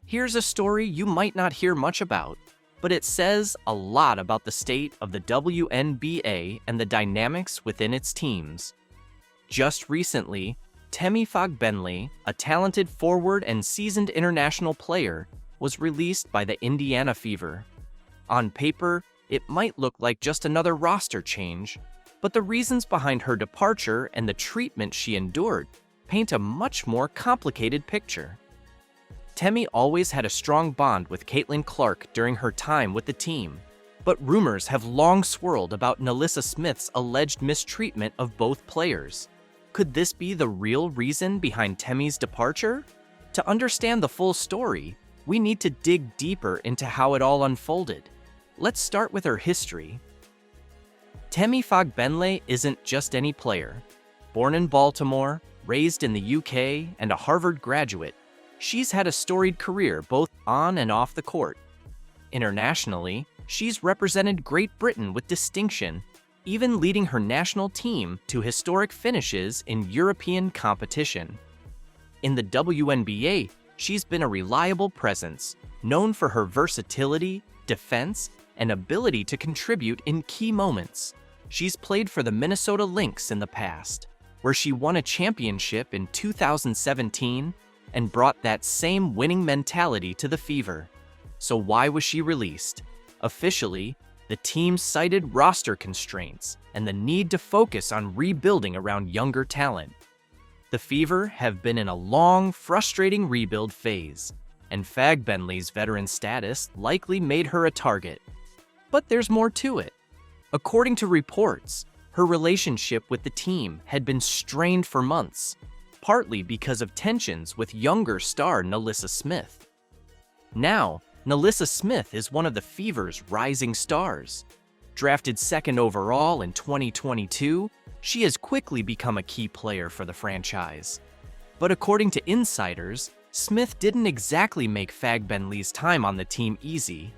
Here's a story you might not hear much about, but it says a lot about the state of the WNBA and the dynamics within its teams. Just recently, Temi Fagbenle, a talented forward and seasoned international player, was released by the Indiana Fever. On paper, it might look like just another roster change, but the reasons behind her departure and the treatment she endured paint a much more complicated picture. Temi always had a strong bond with Caitlin Clark during her time with the team, but rumors have long swirled about NaLyssa Smith's alleged mistreatment of both players. Could this be the real reason behind Temi's departure? To understand the full story, we need to dig deeper into how it all unfolded. Let's start with her history. Temi Fagbenle isn't just any player. Born in Baltimore, raised in the UK, and a Harvard graduate, she's had a storied career both on and off the court. Internationally, she's represented Great Britain with distinction, even leading her national team to historic finishes in European competition. In the WNBA, she's been a reliable presence, known for her versatility, defense, and ability to contribute in key moments. She's played for the Minnesota Lynx in the past, where she won a championship in 2017 and brought that same winning mentality to the Fever. So why was she released? Officially, the team cited roster constraints and the need to focus on rebuilding around younger talent. The Fever have been in a long, frustrating rebuild phase, and Fagbenle's veteran status likely made her a target. But there's more to it. According to reports, her relationship with the team had been strained for months, partly because of tensions with younger star NaLyssa Smith. Now, NaLyssa Smith is one of the Fever's rising stars. Drafted second overall in 2022, she has quickly become a key player for the franchise. But according to insiders, Smith didn't exactly make Fagbenle's time on the team easy.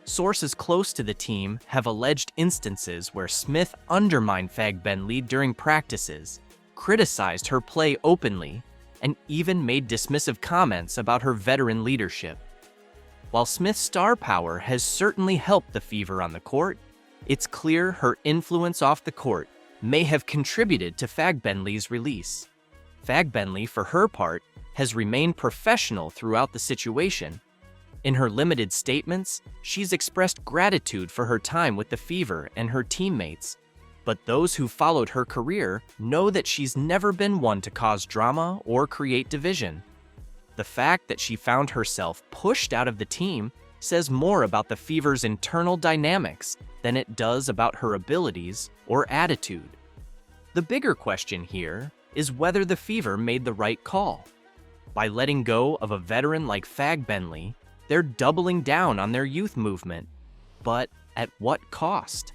Sources close to the team have alleged instances where Smith undermined Fagbenle during practices, criticized her play openly, and even made dismissive comments about her veteran leadership. While Smith's star power has certainly helped the Fever on the court, it's clear her influence off the court may have contributed to Fagbenle's release. Fagbenle, for her part, has remained professional throughout the situation. In her limited statements, she's expressed gratitude for her time with the Fever and her teammates, but those who followed her career know that she's never been one to cause drama or create division. The fact that she found herself pushed out of the team says more about the Fever's internal dynamics than it does about her abilities or attitude. The bigger question here is whether the Fever made the right call. By letting go of a veteran like Fagbenle, they're doubling down on their youth movement. But at what cost?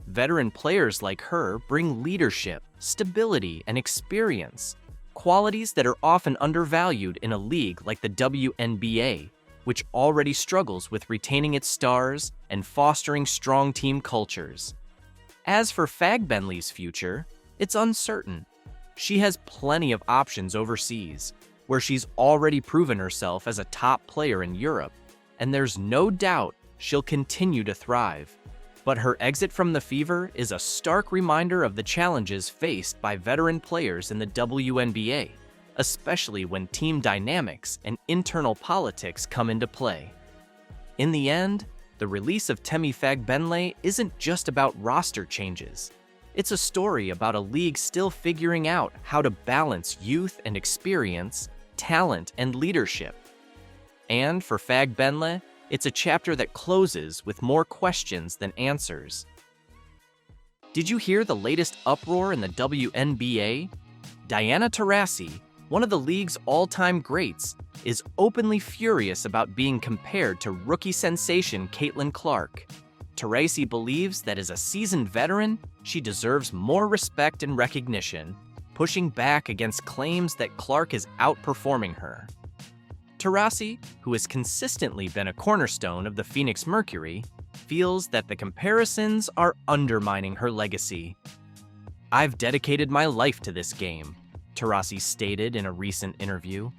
Veteran players like her bring leadership, stability, and experience, qualities that are often undervalued in a league like the WNBA, which already struggles with retaining its stars and fostering strong team cultures. As for Fagbenle's future, it's uncertain. She has plenty of options overseas, where she's already proven herself as a top player in Europe, and there's no doubt she'll continue to thrive. But her exit from the Fever is a stark reminder of the challenges faced by veteran players in the WNBA, especially when team dynamics and internal politics come into play. In the end, the release of Temi Fagbenle isn't just about roster changes. It's a story about a league still figuring out how to balance youth and experience, talent and leadership. And for Fagbenle, it's a chapter that closes with more questions than answers. Did you hear the latest uproar in the WNBA? Diana Taurasi, one of the league's all-time greats, is openly furious about being compared to rookie sensation Caitlin Clark. Taurasi believes that as a seasoned veteran, she deserves more respect and recognition, pushing back against claims that Clark is outperforming her. Taurasi, who has consistently been a cornerstone of the Phoenix Mercury, feels that the comparisons are undermining her legacy. "I've dedicated my life to this game," Taurasi stated in a recent interview.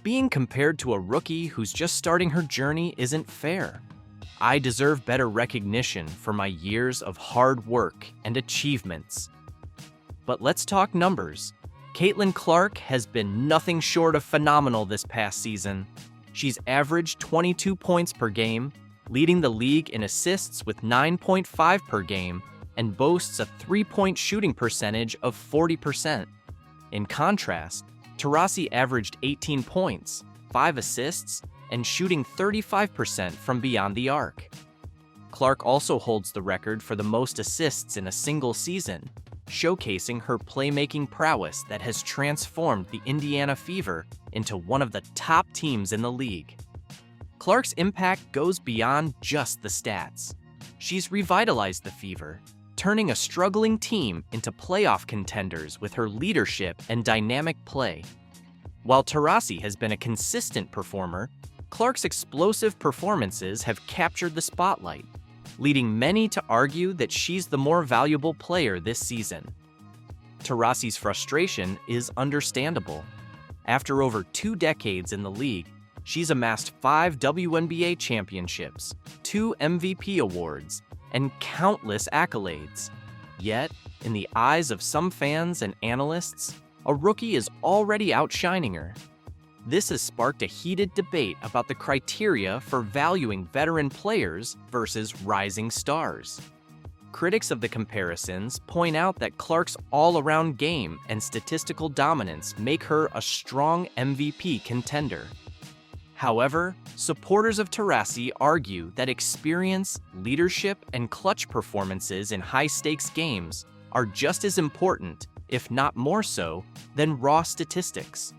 Being compared to a rookie who's just starting her journey isn't fair. I deserve better recognition for my years of hard work and achievements. But let's talk numbers. Caitlin Clark has been nothing short of phenomenal this past season. She's averaged 22 points per game, leading the league in assists with 9.5 per game, and boasts a three-point shooting percentage of 40%. In contrast, Taurasi averaged 18 points, 5 assists, and shooting 35% from beyond the arc. Clark also holds the record for the most assists in a single season, showcasing her playmaking prowess that has transformed the Indiana Fever into one of the top teams in the league. Clark's impact goes beyond just the stats. She's revitalized the Fever, turning a struggling team into playoff contenders with her leadership and dynamic play. While Taurasi has been a consistent performer, Clark's explosive performances have captured the spotlight, leading many to argue that she's the more valuable player this season. Taurasi's frustration is understandable. After over 2 decades in the league, she's amassed 5 WNBA championships, 2 MVP awards, and countless accolades. Yet, in the eyes of some fans and analysts, a rookie is already outshining her. This has sparked a heated debate about the criteria for valuing veteran players versus rising stars. Critics of the comparisons point out that Clark's all-around game and statistical dominance make her a strong MVP contender. However, supporters of Taurasi argue that experience, leadership, and clutch performances in high-stakes games are just as important, if not more so, than raw statistics.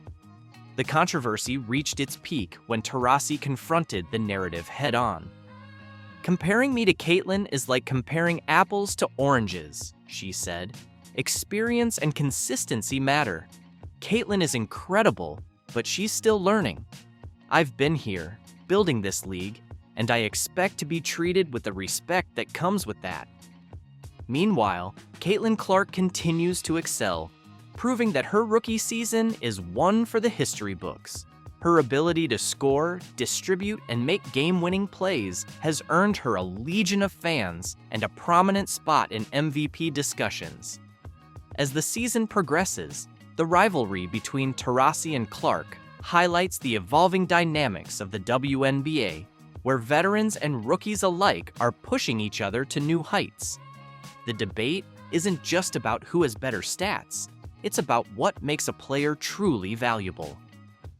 The controversy reached its peak when Taurasi confronted the narrative head-on. "Comparing me to Caitlin is like comparing apples to oranges," she said. "Experience and consistency matter. Caitlin is incredible, but she's still learning. I've been here, building this league, and I expect to be treated with the respect that comes with that." Meanwhile, Caitlin Clark continues to excel, proving that her rookie season is one for the history books. Her ability to score, distribute, and make game-winning plays has earned her a legion of fans and a prominent spot in MVP discussions. As the season progresses, the rivalry between Taurasi and Clark highlights the evolving dynamics of the WNBA, where veterans and rookies alike are pushing each other to new heights. The debate isn't just about who has better stats. It's about what makes a player truly valuable.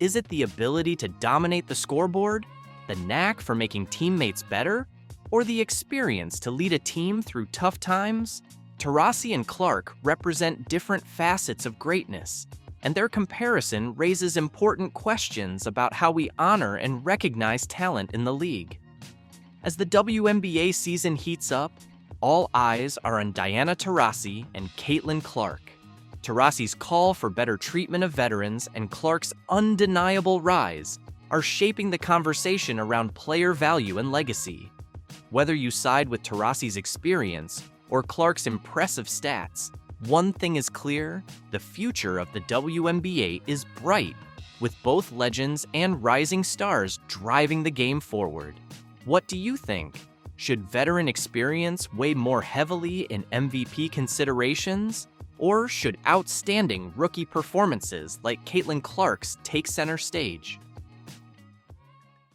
Is it the ability to dominate the scoreboard, the knack for making teammates better, or the experience to lead a team through tough times? Taurasi and Clark represent different facets of greatness, and their comparison raises important questions about how we honor and recognize talent in the league. As the WNBA season heats up, all eyes are on Diana Taurasi and Caitlin Clark. Taurasi's call for better treatment of veterans and Clark's undeniable rise are shaping the conversation around player value and legacy. Whether you side with Taurasi's experience or Clark's impressive stats, one thing is clear: the future of the WNBA is bright, with both legends and rising stars driving the game forward. What do you think? Should veteran experience weigh more heavily in MVP considerations? Or should outstanding rookie performances like Caitlin Clark's take center stage?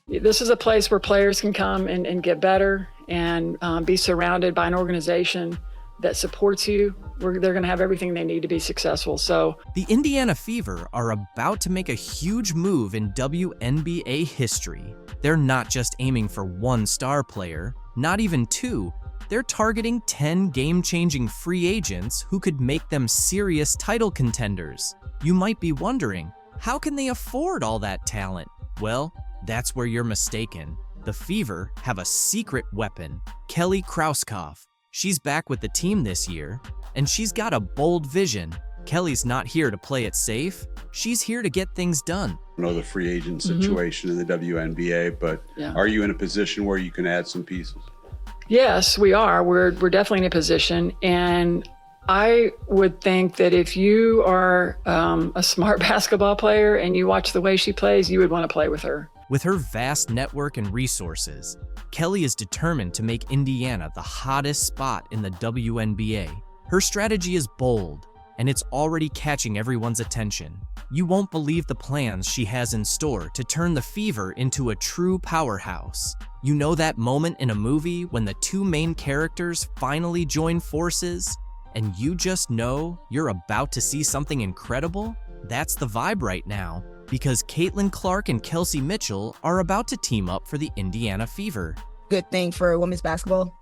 This is a place where players can come and get better and be surrounded by an organization that supports you. They're going to have everything they need to be successful. So the Indiana Fever are about to make a huge move in WNBA history. They're not just aiming for one star player, not even 2. They're targeting 10 game-changing free agents who could make them serious title contenders. You might be wondering, how can they afford all that talent? Well, that's where you're mistaken. The Fever have a secret weapon, Kelly Krauskopf. She's back with the team this year, and she's got a bold vision. Kelly's not here to play it safe. She's here to get things done. I know the free agent situation in the WNBA, but are you in a position where you can add some pieces? yes, we are. We're definitely in a position, and I would think that if you are a smart basketball player and you watch the way she plays, you would want to play with her. With her vast network and resources, Kelly is determined to make Indiana the hottest spot in the WNBA. Her strategy is bold, and it's already catching everyone's attention. You won't believe the plans she has in store to turn the Fever into a true powerhouse. You know that moment in a movie when the two main characters finally join forces, and you just know you're about to see something incredible? That's the vibe right now, because Caitlin Clark and Kelsey Mitchell are about to team up for the Indiana Fever. Good thing for women's basketball.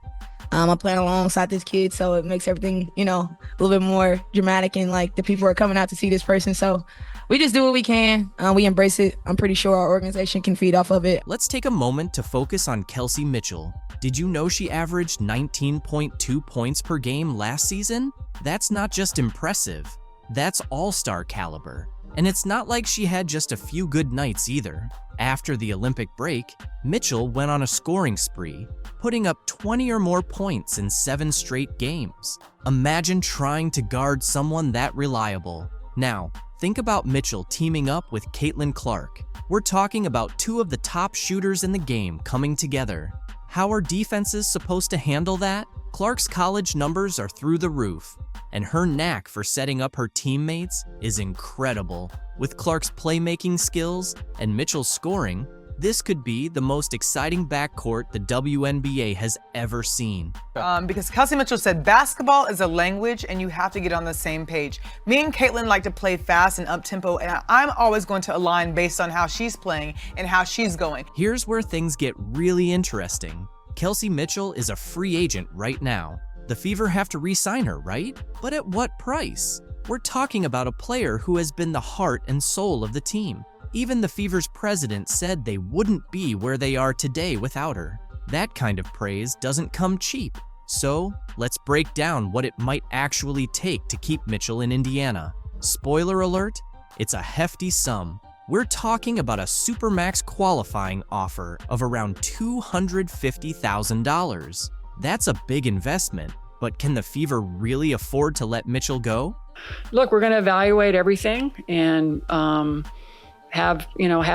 I'm playing alongside this kid, so it makes everything, a little bit more dramatic, and like the people are coming out to see this person. So we just do what we can. We embrace it. I'm pretty sure our organization can feed off of it. Let's take a moment to focus on Kelsey Mitchell. Did you know she averaged 19.2 points per game last season? That's not just impressive. That's all-star caliber. And it's not like she had just a few good nights either. After the Olympic break, Mitchell went on a scoring spree, putting up 20 or more points in 7 straight games. Imagine trying to guard someone that reliable. Now, think about Mitchell teaming up with Caitlin Clark. We're talking about two of the top shooters in the game coming together. How are defenses supposed to handle that? Clark's college numbers are through the roof, and her knack for setting up her teammates is incredible. With Clark's playmaking skills and Mitchell's scoring, this could be the most exciting backcourt the WNBA has ever seen. Because Kelsey Mitchell said basketball is a language and you have to get on the same page. Me and Caitlin like to play fast and up-tempo, and I'm always going to align based on how she's playing and how she's going. Here's where things get really interesting. Kelsey Mitchell is a free agent right now. The Fever have to re-sign her, right? But at what price? We're talking about a player who has been the heart and soul of the team. Even the Fever's president said they wouldn't be where they are today without her. That kind of praise doesn't come cheap. So, let's break down what it might actually take to keep Mitchell in Indiana. Spoiler alert, it's a hefty sum. We're talking about a Supermax qualifying offer of around $250,000. That's a big investment, but can the Fever really afford to let Mitchell go? Look, we're going to evaluate everything and have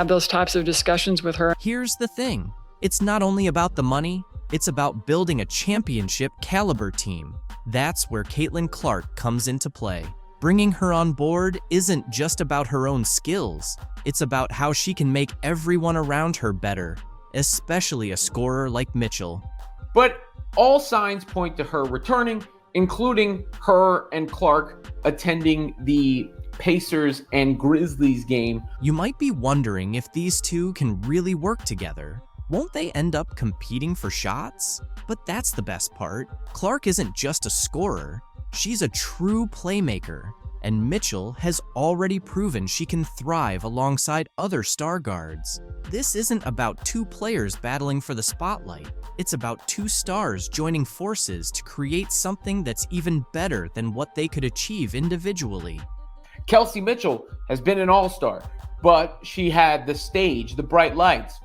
those types of discussions with her. Here's the thing. It's not only about the money, it's about building a championship caliber team. That's where Caitlin Clark comes into play. Bringing her on board isn't just about her own skills. It's about how she can make everyone around her better, especially a scorer like Mitchell. But all signs point to her returning, including her and Clark attending the Pacers and Grizzlies game. You might be wondering if these two can really work together. Won't they end up competing for shots? But that's the best part. Clark isn't just a scorer. She's a true playmaker, and Mitchell has already proven she can thrive alongside other star guards. This isn't about two players battling for the spotlight. It's about two stars joining forces to create something that's even better than what they could achieve individually. Kelsey Mitchell has been an all-star, but she had the stage, the bright lights,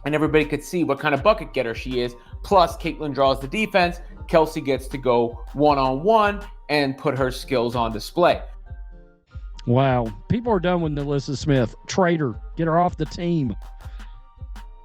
and everybody could see what kind of bucket getter she is. Plus, Caitlin draws the defense. Kelsey gets to go one-on-one and put her skills on display. Wow. People are done with NaLyssa Smith. Traitor. Get her off the team.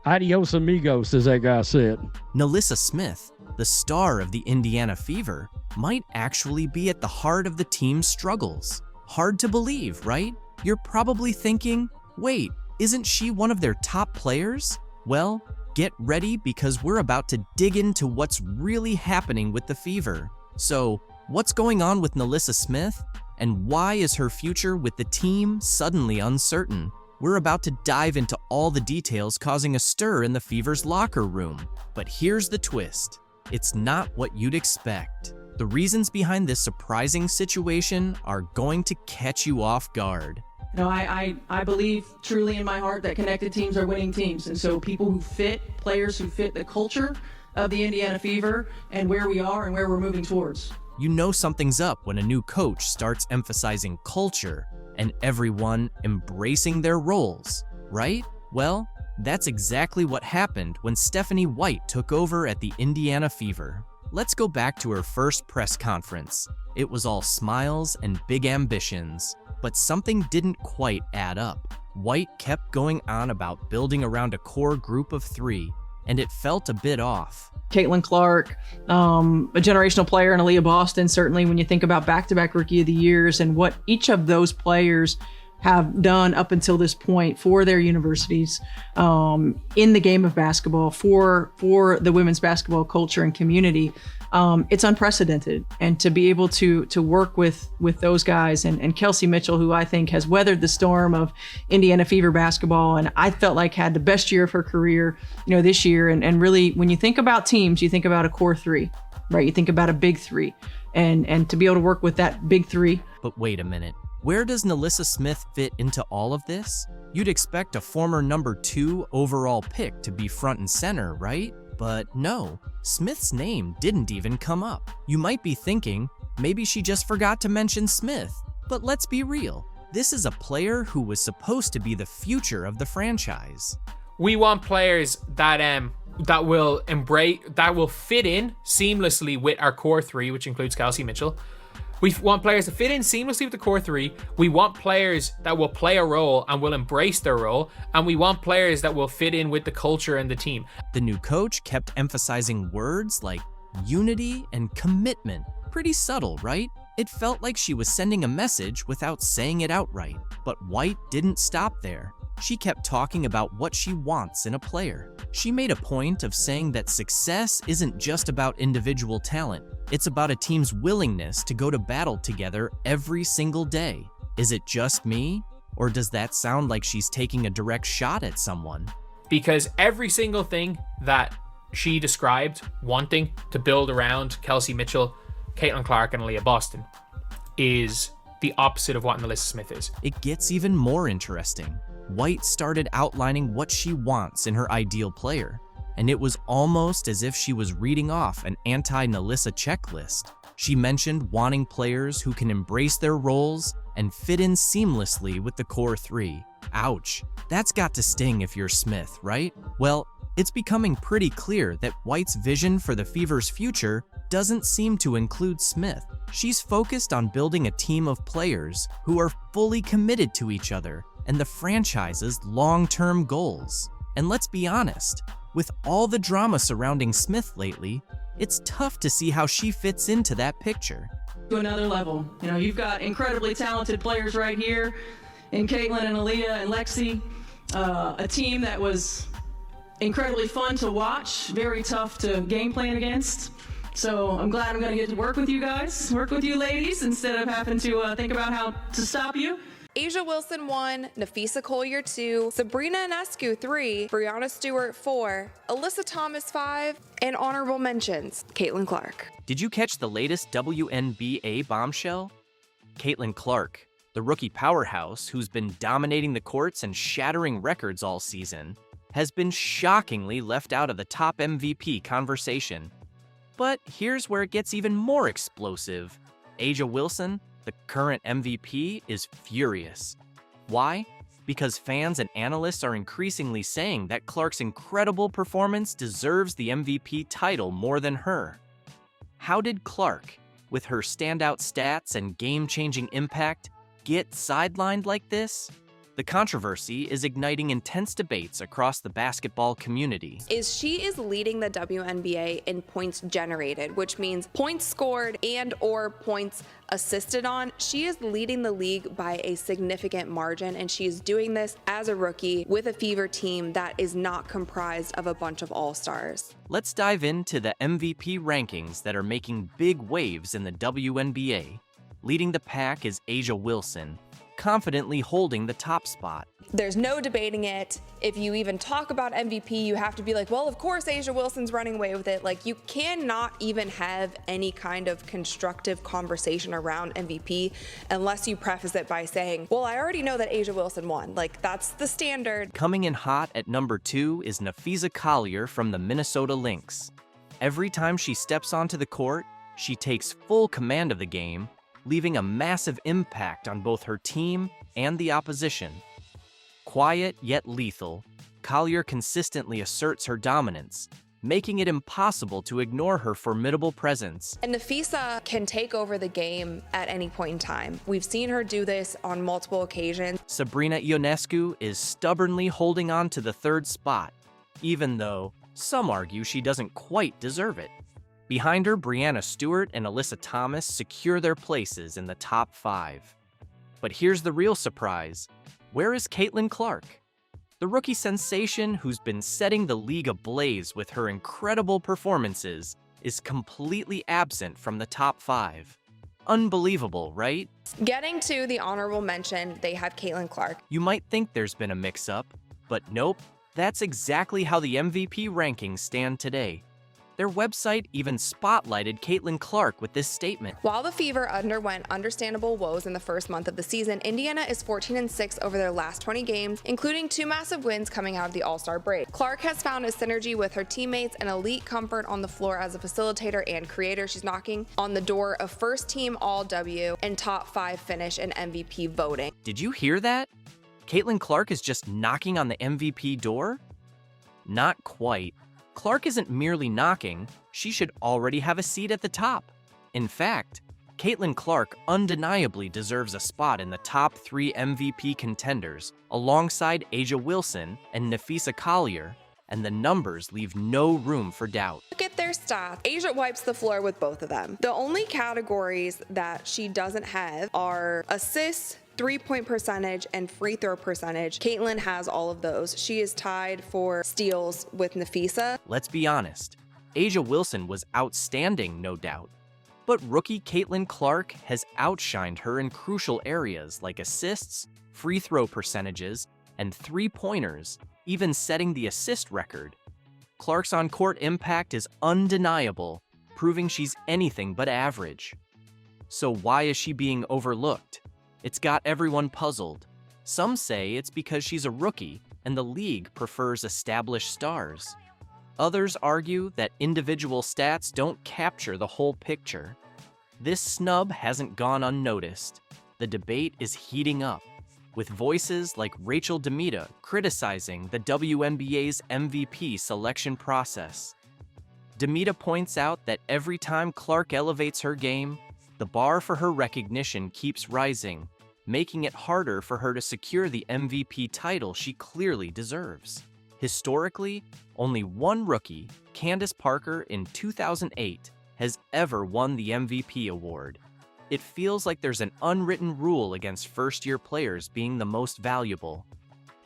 Adios amigos, as that guy said. NaLyssa Smith, the star of the Indiana Fever, might actually be at the heart of the team's struggles. Hard to believe, right? You're probably thinking, wait, isn't she one of their top players? Well, get ready because we're about to dig into what's really happening with the Fever. So, what's going on with NaLyssa Smith? And why is her future with the team suddenly uncertain? We're about to dive into all the details causing a stir in the Fever's locker room. But here's the twist. It's not what you'd expect. The reasons behind this surprising situation are going to catch you off guard. I believe truly in my heart that connected teams are winning teams. And so people who fit, players who fit the culture of the Indiana Fever and where we are and where we're moving towards. You know something's up when a new coach starts emphasizing culture and everyone embracing their roles, right? Well, that's exactly what happened when Stephanie White took over at the Indiana Fever. Let's go back to her first press conference. It was all smiles and big ambitions, but something didn't quite add up. White kept going on about building around a core group of 3, and it felt a bit off. Caitlin Clark, a generational player, and Aaliyah Boston, certainly when you think about back-to-back Rookie of the Years and what each of those players have done up until this point for their universities, in the game of basketball, for the women's basketball culture and community. It's unprecedented. And to be able to work with those guys and Kelsey Mitchell, who I think has weathered the storm of Indiana Fever basketball, and I felt like had the best year of her career, this year. And really, when you think about teams, you think about a core 3, right? You think about a big 3, and to be able to work with that big 3. But wait a minute. Where does NaLyssa Smith fit into all of this? You'd expect a former number 2 overall pick to be front and center, right? But no, Smith's name didn't even come up. You might be thinking, maybe she just forgot to mention Smith. But let's be real, this is a player who was supposed to be the future of the franchise. We want players that will fit in seamlessly with our core 3, which includes Kelsey Mitchell. We want players to fit in seamlessly with the core 3. We want players that will play a role and will embrace their role. And we want players that will fit in with the culture and the team. The new coach kept emphasizing words like unity and commitment. Pretty subtle, right? It felt like she was sending a message without saying it outright. But White didn't stop there. She kept talking about what she wants in a player. She made a point of saying that success isn't just about individual talent. It's about a team's willingness to go to battle together every single day. Is it just me? Or does that sound like she's taking a direct shot at someone? Because every single thing that she described wanting to build around Kelsey Mitchell, Caitlin Clark, and Aaliyah Boston is the opposite of what NaLyssa Smith is. It gets even more interesting. White started outlining what she wants in her ideal player, and it was almost as if she was reading off an anti-NaLyssa checklist. She mentioned wanting players who can embrace their roles and fit in seamlessly with the core 3. Ouch, that's got to sting if you're Smith, right? Well, it's becoming pretty clear that White's vision for the Fever's future doesn't seem to include Smith. She's focused on building a team of players who are fully committed to each other and the franchise's long-term goals. And let's be honest, with all the drama surrounding Smith lately, it's tough to see how she fits into that picture. To another level. You've got incredibly talented players right here in Caitlin and Aaliyah and Lexi, a team that was incredibly fun to watch, very tough to game plan against. So I'm glad I'm gonna get to work with you guys, work with you ladies, instead of having to think about how to stop you. A'ja Wilson 1, Nafisa Collier 2, Sabrina Ionescu 3, Brianna Stewart 4, Alyssa Thomas 5, and honorable mentions, Caitlin Clark. Did you catch the latest WNBA bombshell? Caitlin Clark, the rookie powerhouse who's been dominating the courts and shattering records all season, has been shockingly left out of the top MVP conversation. But here's where it gets even more explosive. A'ja Wilson, the current MVP, is furious. Why? Because fans and analysts are increasingly saying that Clark's incredible performance deserves the MVP title more than her. How did Clark, with her standout stats and game-changing impact, get sidelined like this? The controversy is igniting intense debates across the basketball community. She is leading the WNBA in points generated, which means points scored and or points assisted on. She is leading the league by a significant margin, and she is doing this as a rookie with a Fever team that is not comprised of a bunch of all-stars. Let's dive into the MVP rankings that are making big waves in the WNBA. Leading the pack is A'ja Wilson, confidently holding the top spot. There's no debating it. If you even talk about MVP, you have to be like, well, of course A'ja Wilson's running away with it. Like, you cannot even have any kind of constructive conversation around MVP unless you preface it by saying, well, I already know that A'ja Wilson won. Like, that's the standard. Coming in hot at number 2 is Nafisa Collier from the Minnesota Lynx. Every time she steps onto the court, she takes full command of the game, leaving a massive impact on both her team and the opposition. Quiet yet lethal, Collier consistently asserts her dominance, making it impossible to ignore her formidable presence. And NaLyssa can take over the game at any point in time. We've seen her do this on multiple occasions. Sabrina Ionescu is stubbornly holding on to the third spot, even though some argue she doesn't quite deserve it. Behind her, Brianna Stewart and Alyssa Thomas secure their places in the top 5. But here's the real surprise. Where is Caitlin Clark? The rookie sensation who's been setting the league ablaze with her incredible performances is completely absent from the top 5. Unbelievable, right? Getting to the honorable mention, they have Caitlin Clark. You might think there's been a mix-up, but nope, that's exactly how the MVP rankings stand today. Their website even spotlighted Caitlin Clark with this statement. While the Fever underwent understandable woes in the first month of the season, Indiana is 14-6 over their last 20 games, including 2 massive wins coming out of the All-Star break. Clark has found a synergy with her teammates and elite comfort on the floor as a facilitator and creator. She's knocking on the door of first-team All-W and top 5 finish in MVP voting. Did you hear that? Caitlin Clark is just knocking on the MVP door? Not quite. Clark isn't merely knocking, she should already have a seat at the top. In fact, Caitlin Clark undeniably deserves a spot in the top 3 MVP contenders alongside A'ja Wilson and Napheesa Collier, and the numbers leave no room for doubt. Look at their stats. A'ja wipes the floor with both of them. The only categories that she doesn't have are assists, 3-point percentage, and free throw percentage. Caitlin has all of those. She is tied for steals with Napheesa. Let's be honest, A'ja Wilson was outstanding, no doubt. But rookie Caitlin Clark has outshined her in crucial areas like assists, free throw percentages, and 3-pointers, even setting the assist record. Clark's on-court impact is undeniable, proving she's anything but average. So why is she being overlooked? It's got everyone puzzled. Some say it's because she's a rookie and the league prefers established stars. Others argue that individual stats don't capture the whole picture. This snub hasn't gone unnoticed. The debate is heating up, with voices like Rachel Demita criticizing the WNBA's MVP selection process. Demita points out that every time Clark elevates her game, the bar for her recognition keeps rising, making it harder for her to secure the MVP title she clearly deserves. Historically, only one rookie, Candace Parker in 2008, has ever won the MVP award. It feels like there's an unwritten rule against first-year players being the most valuable.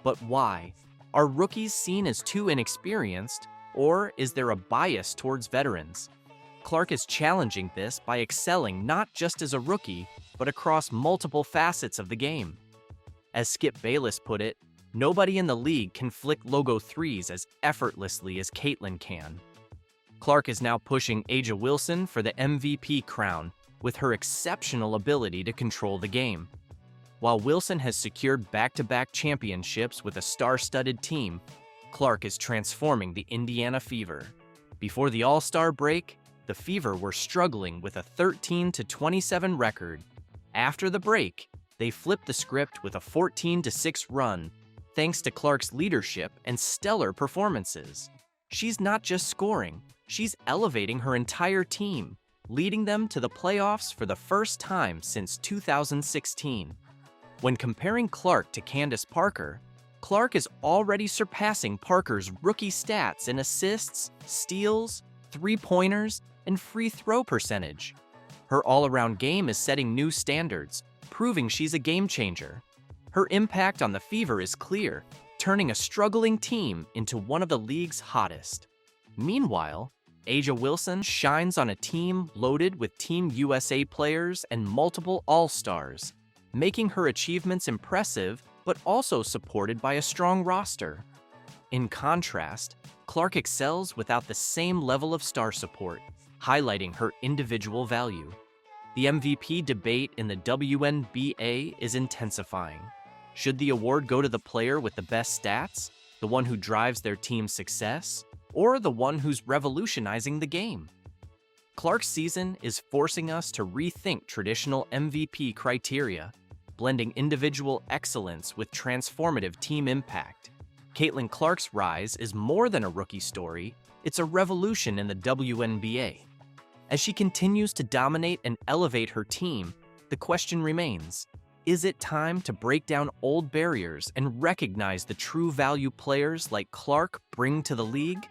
But why? Are rookies seen as too inexperienced, or is there a bias towards veterans? Clark is challenging this by excelling not just as a rookie, but across multiple facets of the game. As Skip Bayless put it, nobody in the league can flick logo threes as effortlessly as Caitlin can. Clark is now pushing A'ja Wilson for the MVP crown with her exceptional ability to control the game. While Wilson has secured back-to-back championships with a star-studded team, Clark is transforming the Indiana Fever. Before the All-Star break, the Fever were struggling with a 13-27 record. After the break, they flipped the script with a 14-6 run, thanks to Clark's leadership and stellar performances. She's not just scoring, she's elevating her entire team, leading them to the playoffs for the first time since 2016. When comparing Clark to Candace Parker, Clark is already surpassing Parker's rookie stats in assists, steals, 3-pointers, and free throw percentage. Her all-around game is setting new standards, proving she's a game changer. Her impact on the Fever is clear, turning a struggling team into one of the league's hottest. Meanwhile, A'ja Wilson shines on a team loaded with Team USA players and multiple All-Stars, making her achievements impressive but also supported by a strong roster. In contrast, Clark excels without the same level of star support, highlighting her individual value. The MVP debate in the WNBA is intensifying. Should the award go to the player with the best stats, the one who drives their team's success, or the one who's revolutionizing the game? Clark's season is forcing us to rethink traditional MVP criteria, blending individual excellence with transformative team impact. Caitlin Clark's rise is more than a rookie story, it's a revolution in the WNBA. As she continues to dominate and elevate her team, the question remains, is it time to break down old barriers and recognize the true value players like Clark bring to the league?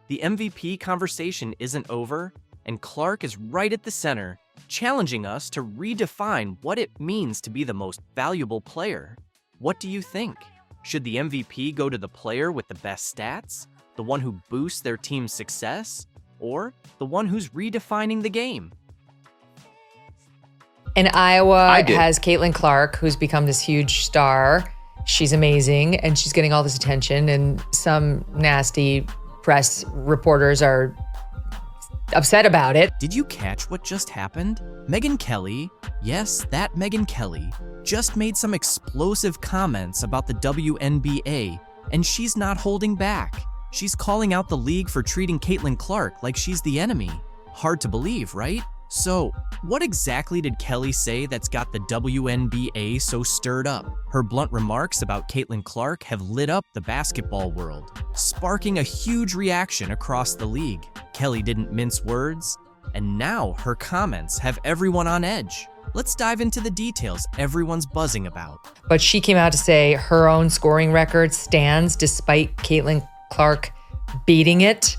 The MVP conversation isn't over, and Clark is right at the center, challenging us to redefine what it means to be the most valuable player. What do you think? Should the MVP go to the player with the best stats, the one who boosts their team's success, or the one who's redefining the game? And Iowa has Caitlin Clark, who's become this huge star. She's amazing, and she's getting all this attention, and some nasty press reporters are upset about it. Did you catch what just happened? Megyn Kelly, yes, that Megyn Kelly, just made some explosive comments about the WNBA, and she's not holding back. She's calling out the league for treating Caitlin Clark like she's the enemy. Hard to believe, right? So, what exactly did Kelly say that's got the WNBA so stirred up? Her blunt remarks about Caitlin Clark have lit up the basketball world, sparking a huge reaction across the league. Kelly didn't mince words, and now her comments have everyone on edge. Let's dive into the details everyone's buzzing about. But she came out to say her own scoring record stands despite Caitlin Clark beating it,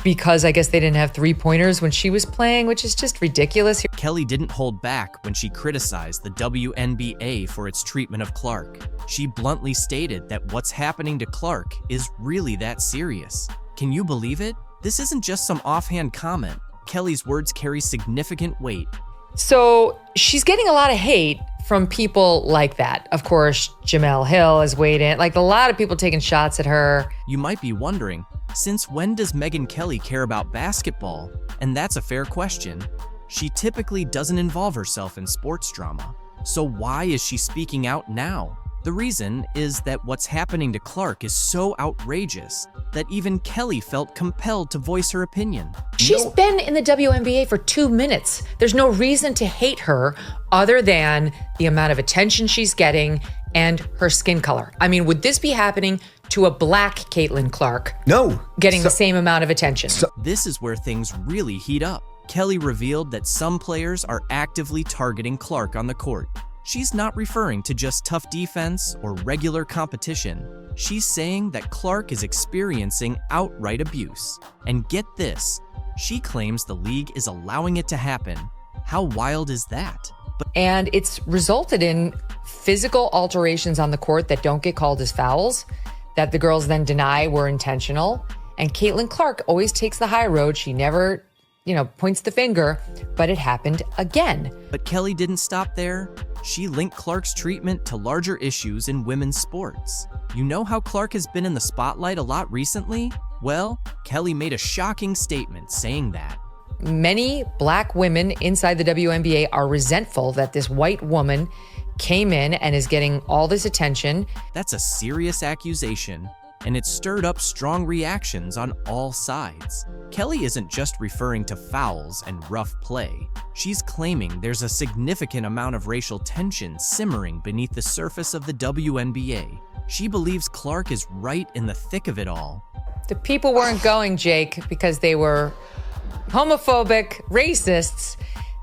because I guess they didn't have three-pointers when she was playing, which is just ridiculous. Kelly didn't hold back when she criticized the WNBA for its treatment of Clark. She bluntly stated that what's happening to Clark is really that serious. Can you believe it? This isn't just some offhand comment. Kelly's words carry significant weight. So she's getting a lot of hate from people like that. Of course, Jamel Hill has weighed in, like a lot of people taking shots at her. You might be wondering, since when does Megyn Kelly care about basketball? And that's a fair question. She typically doesn't involve herself in sports drama. So why is she speaking out now? The reason is that what's happening to Clark is so outrageous that even Kelly felt compelled to voice her opinion. She's been in the WNBA for 2 minutes. There's no reason to hate her other than the amount of attention she's getting and her skin color. I mean, would this be happening to a black Caitlin Clark? No. Getting the same amount of attention. This is where things really heat up. Kelly revealed that some players are actively targeting Clark on the court. She's not referring to just tough defense or regular competition. She's saying that Clark is experiencing outright abuse. And get this, she claims the league is allowing it to happen. How wild is that? And it's resulted in physical alterations on the court that don't get called as fouls, that the girls then deny were intentional. And Caitlin Clark always takes the high road. She never, points the finger, but it happened again. But Kelly didn't stop there. She linked Clark's treatment to larger issues in women's sports. You know how Clark has been in the spotlight a lot recently? Well, Kelly made a shocking statement saying that. Many black women inside the WNBA are resentful that this white woman came in and is getting all this attention. That's a serious accusation, and it stirred up strong reactions on all sides. Kelly isn't just referring to fouls and rough play. She's claiming there's a significant amount of racial tension simmering beneath the surface of the WNBA. She believes Clark is right in the thick of it all. The people weren't going, Jake, because they were homophobic, racists.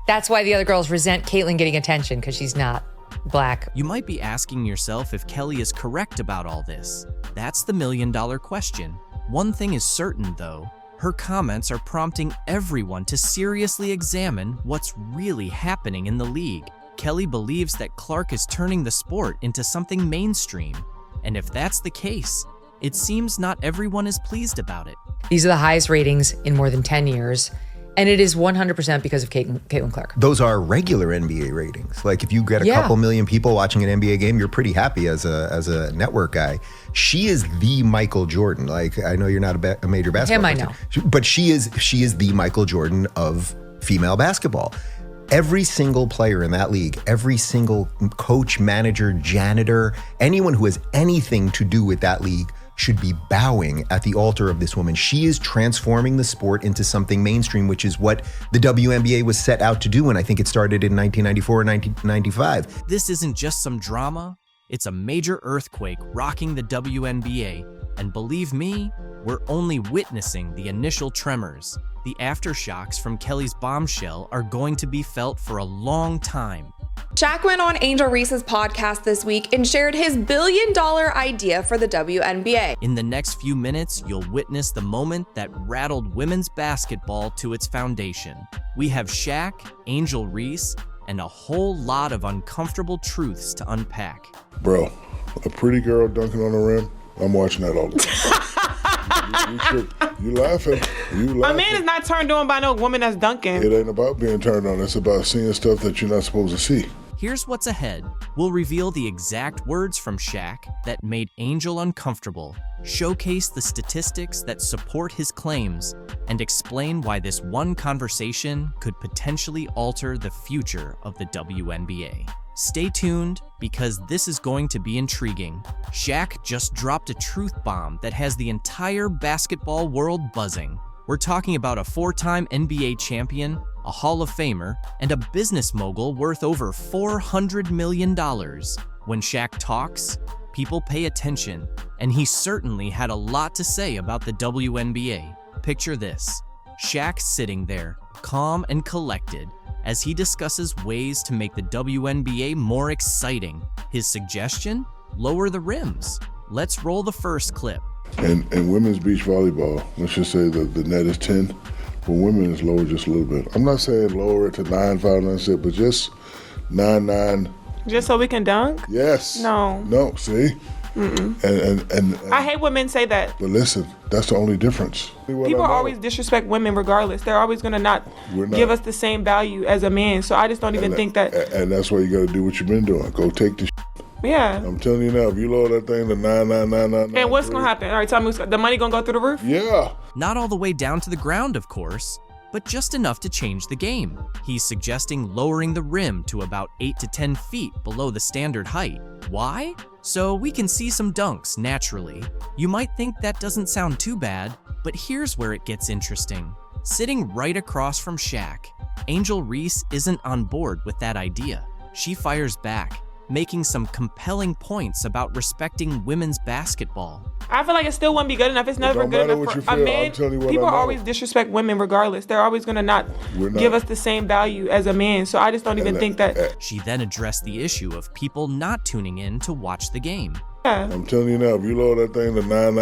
That's why the other girls resent Caitlin getting attention, because she's not black. You might be asking yourself if Kelly is correct about all this. That's the million-dollar question. One thing is certain, though. Her comments are prompting everyone to seriously examine what's really happening in the league. Kelly believes that Clark is turning the sport into something mainstream. And if that's the case, it seems not everyone is pleased about it. These are the highest ratings in more than 10 years. And it is 100% because of Caitlin Clark. Those are regular NBA ratings. Like if you get a couple million people watching an NBA game, you're pretty happy as a network guy. She is the Michael Jordan. Like I know you're not a major basketball Him, person, I know. but she is the Michael Jordan of female basketball. Every single player in that league, every single coach, manager, janitor, anyone who has anything to do with that league should be bowing at the altar of this woman. She is transforming the sport into something mainstream, which is what the WNBA was set out to do. And I think it started in 1994 or 1995. This isn't just some drama. It's a major earthquake rocking the WNBA. And believe me, we're only witnessing the initial tremors. The aftershocks from Kelly's bombshell are going to be felt for a long time. Shaq went on Angel Reese's podcast this week and shared his billion-dollar idea for the WNBA. In the next few minutes, you'll witness the moment that rattled women's basketball to its foundation. We have Shaq, Angel Reese, and a whole lot of uncomfortable truths to unpack. Bro, a pretty girl dunking on the rim, I'm watching that all the time. You laughing. A man is not turned on by no woman that's dunking. It ain't about being turned on. It's about seeing stuff that you're not supposed to see. Here's what's ahead. We'll reveal the exact words from Shaq that made Angel uncomfortable, showcase the statistics that support his claims, and explain why this one conversation could potentially alter the future of the WNBA. Stay tuned, because this is going to be intriguing. Shaq just dropped a truth bomb that has the entire basketball world buzzing. We're talking about a 4-time NBA champion, a Hall of Famer, and a business mogul worth over $400 million. When Shaq talks, people pay attention, and he certainly had a lot to say about the WNBA. Picture this: Shaq sitting there, calm and collected, as he discusses ways to make the WNBA more exciting. His suggestion? Lower the rims. Let's roll the first clip. And women's beach volleyball, let's just say that the net is 10. For women, it's lower just a little bit. I'm not saying lower it to 9, 5, 9, 6, but just 9, 9. Just so we can dunk? Yes. No. No, see? And I hate when men say that. But listen, that's the only difference. People always disrespect women regardless. They're always going to not give us the same value as a man. So I just don't even think that. And that's why you got to do what you've been doing. Go take the Yeah. I'm telling you now, if you lower that thing to 9. And what's going to happen? All right, tell me, the money going to go through the roof? Yeah. Not all the way down to the ground, of course, but just enough to change the game. He's suggesting lowering the rim to about 8 to 10 feet below the standard height. Why? So we can see some dunks naturally. You might think that doesn't sound too bad, but here's where it gets interesting. Sitting right across from Shaq, Angel Reese isn't on board with that idea. She fires back, making some compelling points about respecting women's basketball. I feel like it still wouldn't be good enough. It's never good enough for a man. People always disrespect women regardless. They're always going to not give us the same value as a man. So I just don't even think that. She then addressed the issue of people not tuning in to watch the game. Yeah. I'm telling you now, if you lower that thing to 9.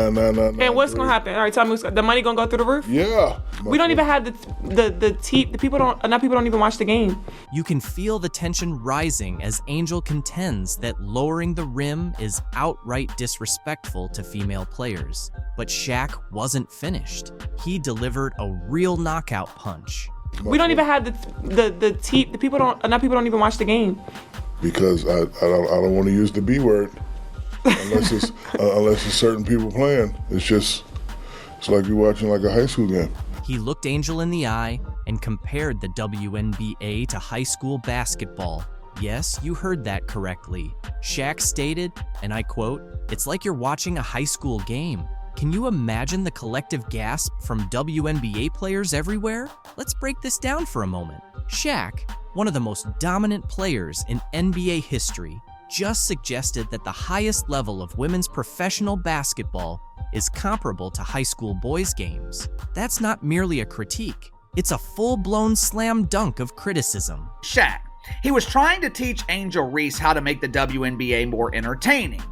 And what's going to happen? All right, tell me, the money going to go through the roof? Yeah. We don't even have the people don't even watch the game. You can feel the tension rising as Angel contends that lowering the rim is outright disrespectful to female players. But Shaq wasn't finished. He delivered a real knockout punch. We don't even have the people don't even watch the game. Because I don't want to use the B word. Unless it's certain people playing. It's like you're watching like a high school game. He looked Angel in the eye and compared the WNBA to high school basketball. Yes, you heard that correctly. Shaq stated, and I quote, "It's like you're watching a high school game." Can you imagine the collective gasp from WNBA players everywhere? Let's break this down for a moment. Shaq, one of the most dominant players in NBA history, just suggested that the highest level of women's professional basketball is comparable to high school boys' games. That's not merely a critique. It's a full-blown slam dunk of criticism. Shaq, he was trying to teach Angel Reese how to make the WNBA more entertaining.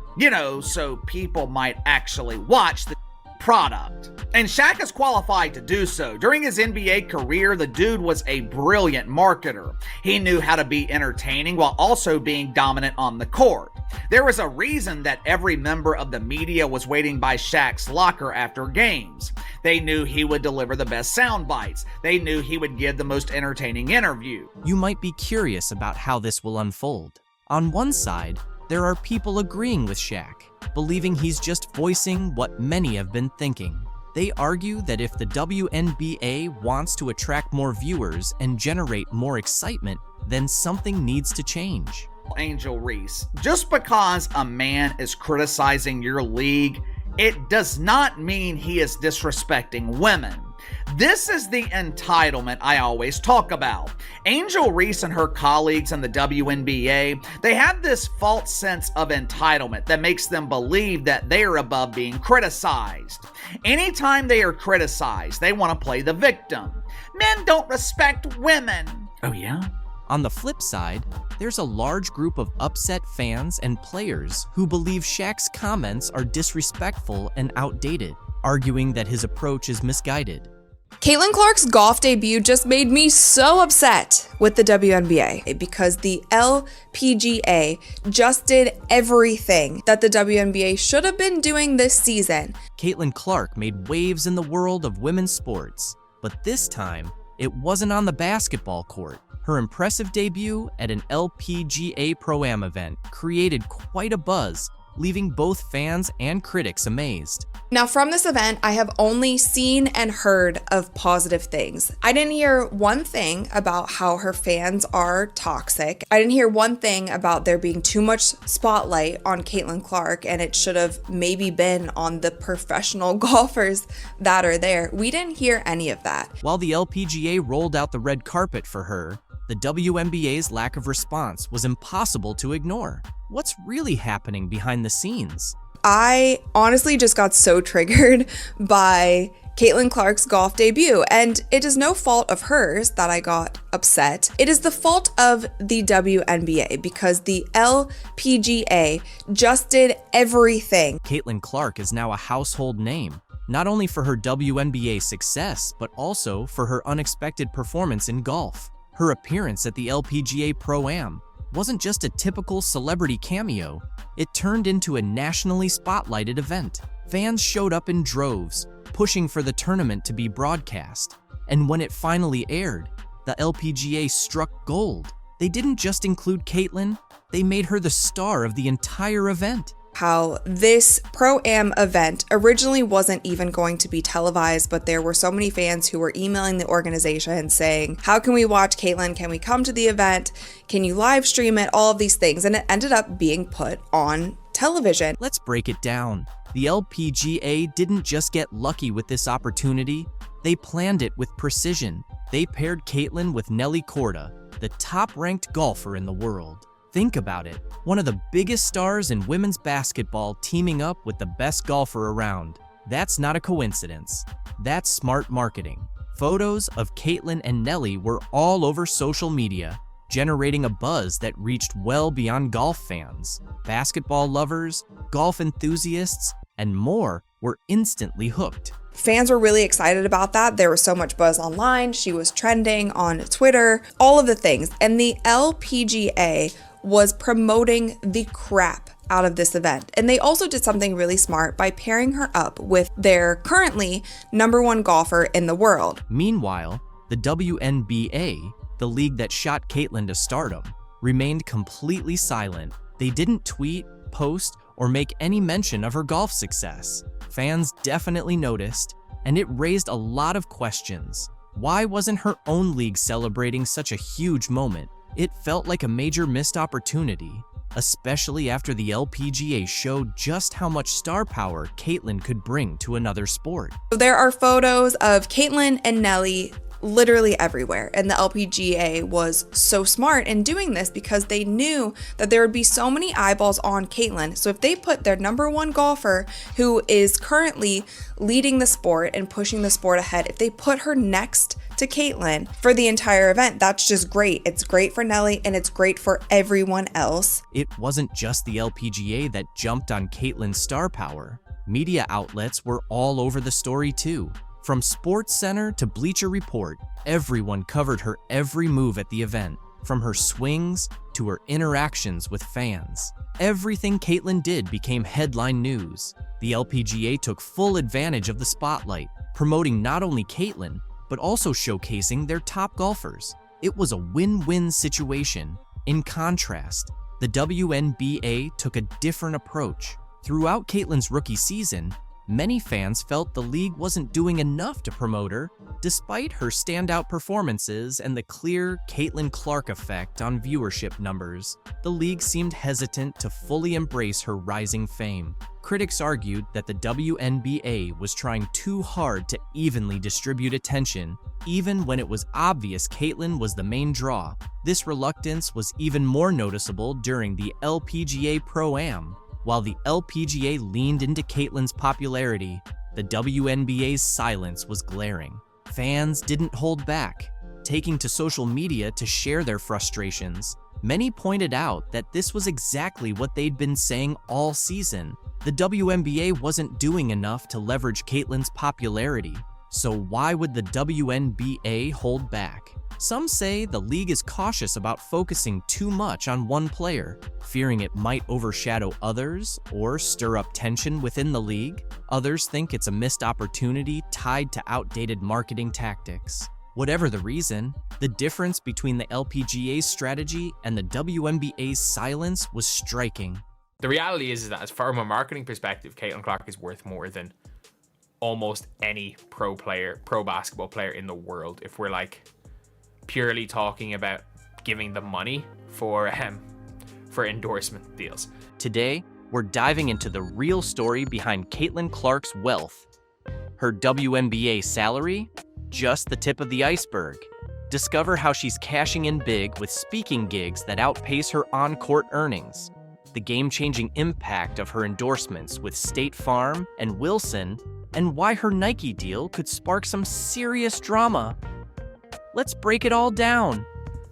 So people might actually watch the product. And Shaq is qualified to do so. During his NBA career, the dude was a brilliant marketer. He knew how to be entertaining while also being dominant on the court. There was a reason that every member of the media was waiting by Shaq's locker after games. They knew he would deliver the best sound bites. They knew he would give the most entertaining interview. You might be curious about how this will unfold. On one side, there are people agreeing with Shaq, believing he's just voicing what many have been thinking. They argue that if the WNBA wants to attract more viewers and generate more excitement, then something needs to change. Angel Reese, just because a man is criticizing your league, it does not mean he is disrespecting women. This is the entitlement I always talk about. Angel Reese and her colleagues in the WNBA, they have this false sense of entitlement that makes them believe that they are above being criticized. Anytime they are criticized, they want to play the victim. Men don't respect women. Oh yeah? On the flip side, there's a large group of upset fans and players who believe Shaq's comments are disrespectful and outdated, arguing that his approach is misguided. Caitlin Clark's golf debut just made me so upset with the WNBA because the LPGA just did everything that the WNBA should have been doing this season. Caitlin Clark made waves in the world of women's sports, but this time, it wasn't on the basketball court. Her impressive debut at an LPGA Pro-Am event created quite a buzz, leaving both fans and critics amazed. Now from this event, I have only seen and heard of positive things. I didn't hear one thing about how her fans are toxic. I didn't hear one thing about there being too much spotlight on Caitlin Clark and it should have maybe been on the professional golfers that are there. We didn't hear any of that. While the LPGA rolled out the red carpet for her, the WNBA's lack of response was impossible to ignore. What's really happening behind the scenes? I honestly just got so triggered by Caitlin Clark's golf debut, and it is no fault of hers that I got upset. It is the fault of the WNBA because the LPGA just did everything. Caitlin Clark is now a household name, not only for her WNBA success, but also for her unexpected performance in golf. Her appearance at the LPGA Pro-Am wasn't just a typical celebrity cameo, it turned into a nationally spotlighted event. Fans showed up in droves, pushing for the tournament to be broadcast. And when it finally aired, the LPGA struck gold. They didn't just include Caitlin, they made her the star of the entire event. How this Pro-Am event originally wasn't even going to be televised, but there were so many fans who were emailing the organization saying, how can we watch Caitlin? Can we come to the event? Can you live stream it? All of these things. And it ended up being put on television. Let's break it down. The LPGA didn't just get lucky with this opportunity, they planned it with precision. They paired Caitlin with Nelly Korda, the top-ranked golfer in the world. Think about it, one of the biggest stars in women's basketball teaming up with the best golfer around. That's not a coincidence. That's smart marketing. Photos of Caitlin and Nelly were all over social media, generating a buzz that reached well beyond golf fans. Basketball lovers, golf enthusiasts, and more were instantly hooked. Fans were really excited about that. There was so much buzz online. She was trending on Twitter, all of the things. And the LPGA was promoting the crap out of this event. And they also did something really smart by pairing her up with their currently #1 golfer in the world. Meanwhile, the WNBA, the league that shot Caitlin to stardom, remained completely silent. They didn't tweet, post, or make any mention of her golf success. Fans definitely noticed, and it raised a lot of questions. Why wasn't her own league celebrating such a huge moment? It felt like a major missed opportunity, especially after the LPGA showed just how much star power Caitlin could bring to another sport. There are photos of Caitlin and Nelly literally everywhere, and the LPGA was so smart in doing this because they knew that there would be so many eyeballs on Caitlin. So if they put their #1 golfer, who is currently leading the sport and pushing the sport ahead, if they put her next to Caitlin for the entire event, that's just great. It's great for Nelly and it's great for everyone else. It wasn't just the LPGA that jumped on Caitlin's star power. Media outlets were all over the story too. From SportsCenter to Bleacher Report, everyone covered her every move at the event, from her swings to her interactions with fans. Everything Caitlin did became headline news. The LPGA took full advantage of the spotlight, promoting not only Caitlin, but also showcasing their top golfers. It was a win-win situation. In contrast, the WNBA took a different approach. Throughout Caitlin's rookie season, many fans felt the league wasn't doing enough to promote her, despite her standout performances and the clear Caitlin Clark effect on viewership numbers. The league seemed hesitant to fully embrace her rising fame. Critics argued that the WNBA was trying too hard to evenly distribute attention, even when it was obvious Caitlyn was the main draw. This reluctance was even more noticeable during the LPGA Pro-Am. While the LPGA leaned into Caitlyn's popularity, the WNBA's silence was glaring. Fans didn't hold back, taking to social media to share their frustrations. Many pointed out that this was exactly what they'd been saying all season. The WNBA wasn't doing enough to leverage Caitlyn's popularity, so why would the WNBA hold back? Some say the league is cautious about focusing too much on one player, fearing it might overshadow others or stir up tension within the league. Others think it's a missed opportunity tied to outdated marketing tactics. Whatever the reason, the difference between the LPGA's strategy and the WNBA's silence was striking. The reality is that, as far from a marketing perspective, Caitlin Clark is worth more than almost any pro basketball player in the world. If we're like purely talking about giving the money for endorsement deals. Today, we're diving into the real story behind Caitlin Clark's wealth. Her WNBA salary? Just the tip of the iceberg. Discover how she's cashing in big with speaking gigs that outpace her on-court earnings. The game-changing impact of her endorsements with State Farm and Wilson, and why her Nike deal could spark some serious drama. Let's break it all down.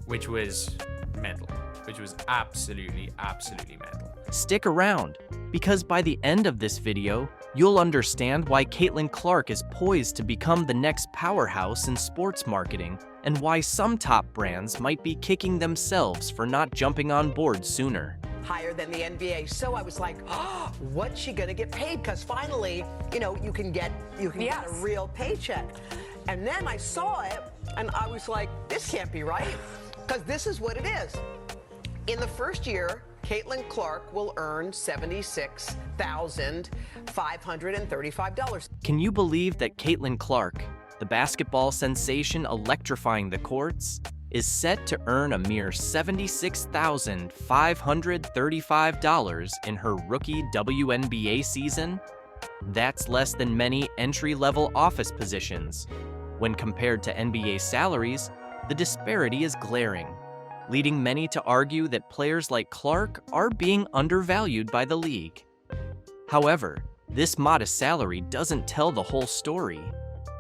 Which was mental. Which was absolutely mental. Stick around, because by the end of this video, you'll understand why Caitlin Clark is poised to become the next powerhouse in sports marketing, and why some top brands might be kicking themselves for not jumping on board sooner. Higher than the NBA. So I was like, oh, what's she gonna get paid? Because finally, you can get a real paycheck. And then I saw it and I was like, this can't be right. Because this is what it is. In the first year, Caitlin Clark will earn $76,535. Can you believe that Caitlin Clark, the basketball sensation electrifying the courts, is set to earn a mere $76,535 in her rookie WNBA season? That's less than many entry-level office positions. When compared to NBA salaries, the disparity is glaring, leading many to argue that players like Clark are being undervalued by the league. However, this modest salary doesn't tell the whole story.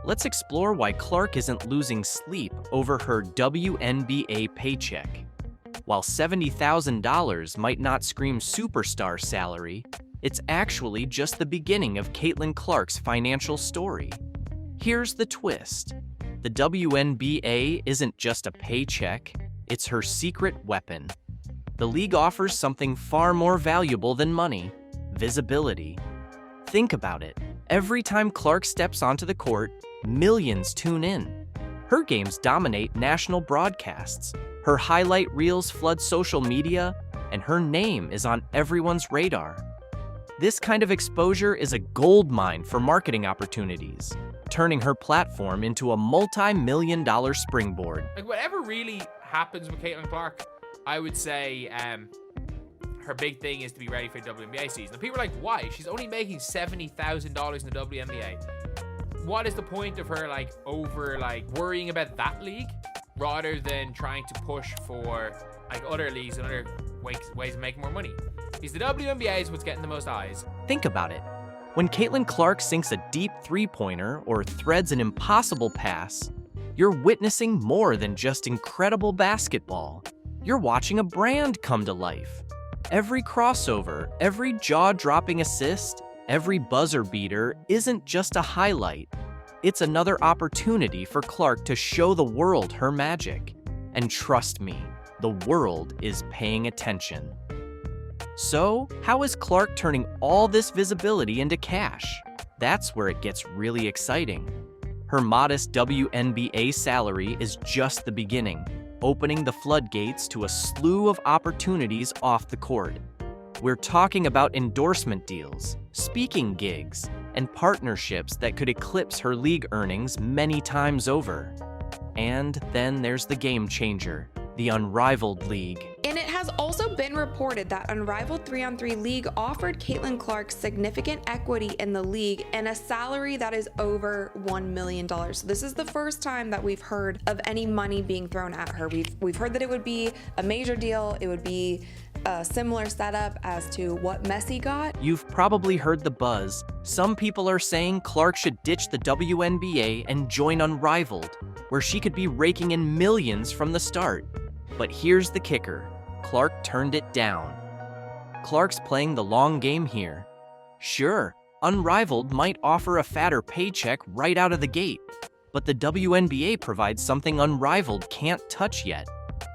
Let's explore why Clark isn't losing sleep over her WNBA paycheck. While $70,000 might not scream superstar salary, it's actually just the beginning of Caitlin Clark's financial story. Here's the twist. The WNBA isn't just a paycheck, it's her secret weapon. The league offers something far more valuable than money: visibility. Think about it. Every time Clark steps onto the court, millions tune in. Her games dominate national broadcasts. Her highlight reels flood social media, and her name is on everyone's radar. This kind of exposure is a goldmine for marketing opportunities, turning her platform into a multi-million-dollar springboard. Like, whatever really happens with Caitlin Clark, I would say her big thing is to be ready for the WNBA season. And people are like, why? She's only making $70,000 in the WNBA. What is the point of her worrying about that league rather than trying to push for other leagues and other ways of making more money? Because the WNBA is what's getting the most eyes. Think about it. When Caitlin Clark sinks a deep three-pointer or threads an impossible pass, you're witnessing more than just incredible basketball. You're watching a brand come to life. Every crossover, every jaw-dropping assist, every buzzer beater isn't just a highlight. It's another opportunity for Clark to show the world her magic. And trust me, the world is paying attention. So, how is Clark turning all this visibility into cash? That's where it gets really exciting. Her modest WNBA salary is just the beginning, opening the floodgates to a slew of opportunities off the court. We're talking about endorsement deals, speaking gigs, and partnerships that could eclipse her league earnings many times over. And then there's the game changer, the unrivaled league. And it has has also been reported that Unrivaled 3-on-3 League offered Caitlin Clark significant equity in the league and a salary that is over $1 million. So this is the first time that we've heard of any money being thrown at her. We've heard that it would be a major deal. It would be a similar setup as to what Messi got. You've probably heard the buzz. Some people are saying Clark should ditch the WNBA and join Unrivaled, where she could be raking in millions from the start. But here's the kicker. Clark turned it down. Clark's playing the long game here. Sure, Unrivaled might offer a fatter paycheck right out of the gate, but the WNBA provides something Unrivaled can't touch yet.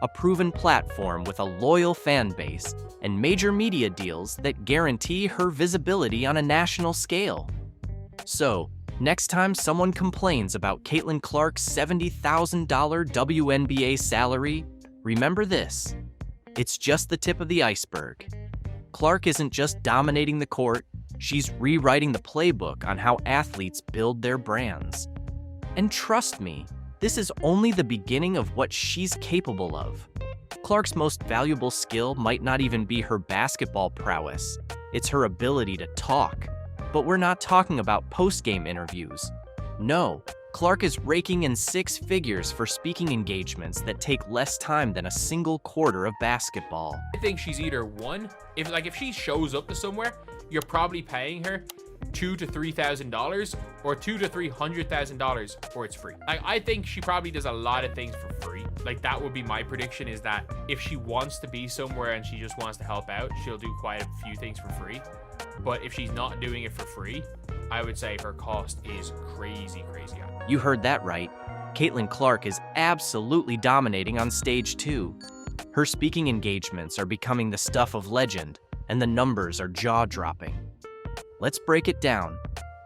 A proven platform with a loyal fan base and major media deals that guarantee her visibility on a national scale. So, next time someone complains about Caitlin Clark's $70,000 WNBA salary, remember this. It's just the tip of the iceberg. Clark isn't just dominating the court, she's rewriting the playbook on how athletes build their brands. And trust me, this is only the beginning of what she's capable of. Clark's most valuable skill might not even be her basketball prowess. It's her ability to talk. But we're not talking about post-game interviews. No, Clark is raking in 6 figures for speaking engagements that take less time than a single quarter of basketball. I think she's either one, if she shows up to somewhere, you're probably paying her $2,000 to $3,000 or $200,000 to $300,000, or it's free. I think she probably does a lot of things for free. Like, that would be my prediction, is that if she wants to be somewhere and she just wants to help out, she'll do quite a few things for free. But if she's not doing it for free, I would say her cost is crazy high. You heard that right. Caitlin Clark is absolutely dominating on stage 2. Her speaking engagements are becoming the stuff of legend, and the numbers are jaw-dropping. Let's break it down.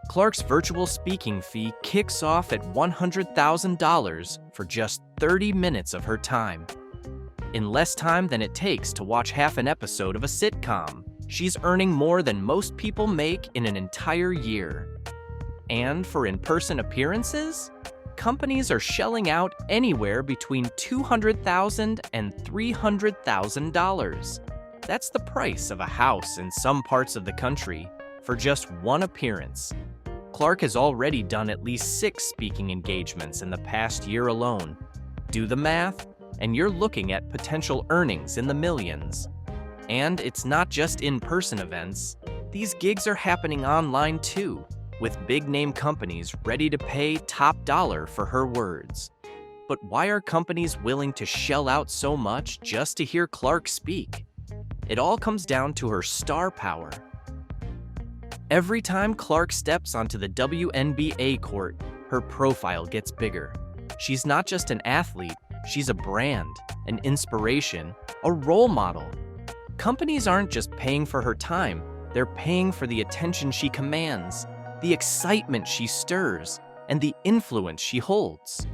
Clark's virtual speaking fee kicks off at $100,000 for just 30 minutes of her time. In less time than it takes to watch half an episode of a sitcom, she's earning more than most people make in an entire year. And for in-person appearances, companies are shelling out anywhere between $200,000 and $300,000. That's the price of a house in some parts of the country for just one appearance. Clark has already done at least 6 speaking engagements in the past year alone. Do the math, and you're looking at potential earnings in the millions. And it's not just in-person events. These gigs are happening online too, with big-name companies ready to pay top dollar for her words. But why are companies willing to shell out so much just to hear Clark speak? It all comes down to her star power. Every time Clark steps onto the WNBA court, her profile gets bigger. She's not just an athlete, she's a brand, an inspiration, a role model. Companies aren't just paying for her time, they're paying for the attention she commands, the excitement she stirs, and the influence she holds.